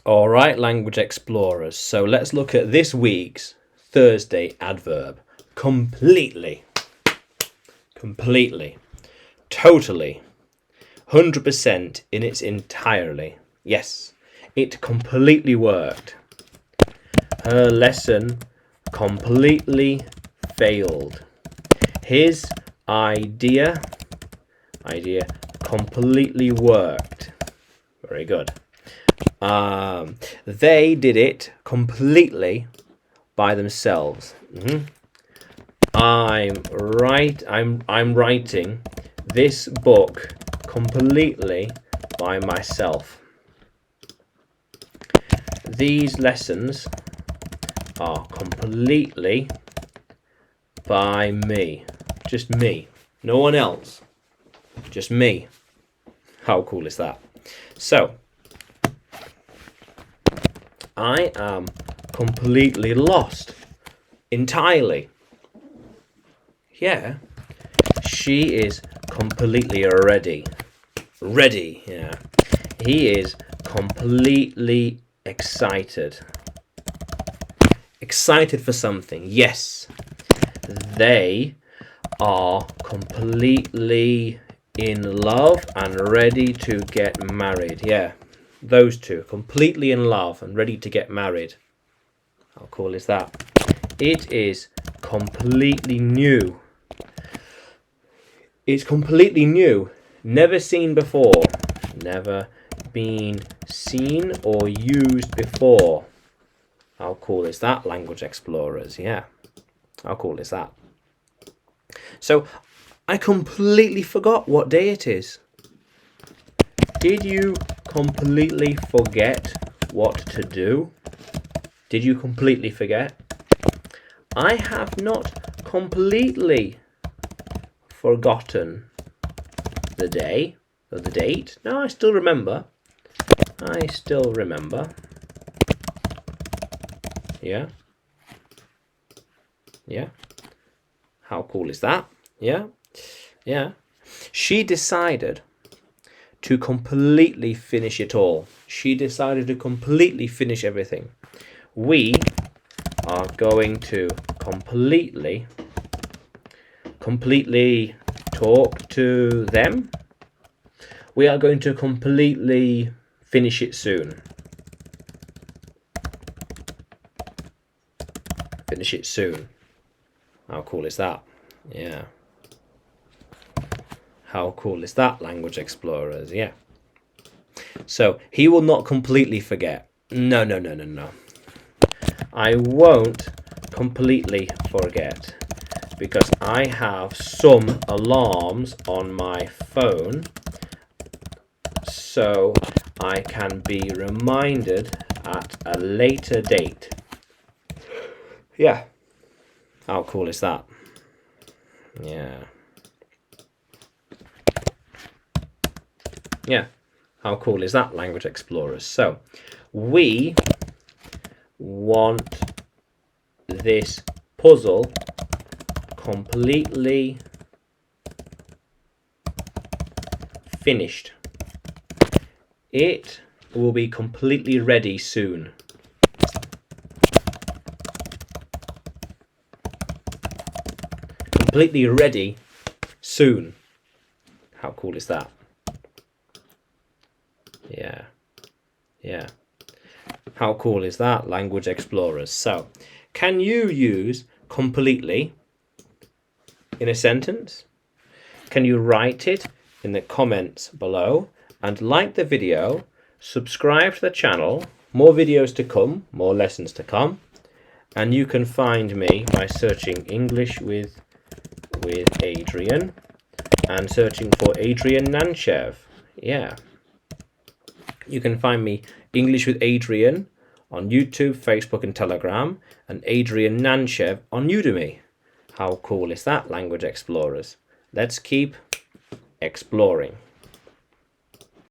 All right, language explorers. So let's look at this week's Thursday adverb. Completely. Completely. Totally. 100% in its entirely. Yes, it completely worked. Her lesson completely failed. His idea completely worked. Very good. They did it completely by themselves. I'm writing this book completely by myself. These lessons are completely by me. Just me. No one else. Just me. How cool is that? So, I am completely lost. Entirely. Yeah. She is completely ready. Ready, yeah. He is completely excited. Excited for something, yes. They are completely in love and ready to get married. Yeah, those two, completely in love and ready to get married. How cool is that? It is completely new. It's completely new. Never seen before. Never been seen or used before. How cool is that, language explorers? Yeah. How cool is that? So, I completely forgot what day it is. Did you completely forget what to do? Did you completely forget? I have not completely forgotten the day or the date. No, I still remember. I still remember. Yeah. Yeah. How cool is that? Yeah. Yeah. She decided to completely finish it all. She decided to completely finish everything. We are going to completely talk to them. We are going to completely finish it soon. Finish it soon. How cool is that? Yeah. How cool is that, language explorers? Yeah. So, he will not completely forget. No. I won't completely forget because I have some alarms on my phone so I can be reminded at a later date. Yeah. How cool is that? Yeah. Yeah. How cool is that, language explorers? So, we want this puzzle completely finished. It will be completely ready soon. Completely ready soon. How cool is that? Yeah. Yeah. How cool is that, language explorers? So, can you use completely in a sentence? Can you write it in the comments below? And like the video, subscribe to the channel, more videos to come, more lessons to come. And you can find me by searching English with Adrian and searching for Adrian Nanchev. Yeah. You can find me English with Adrian on YouTube, Facebook and Telegram, and Adrian Nanchev on Udemy. How cool is that, language explorers? Let's keep exploring.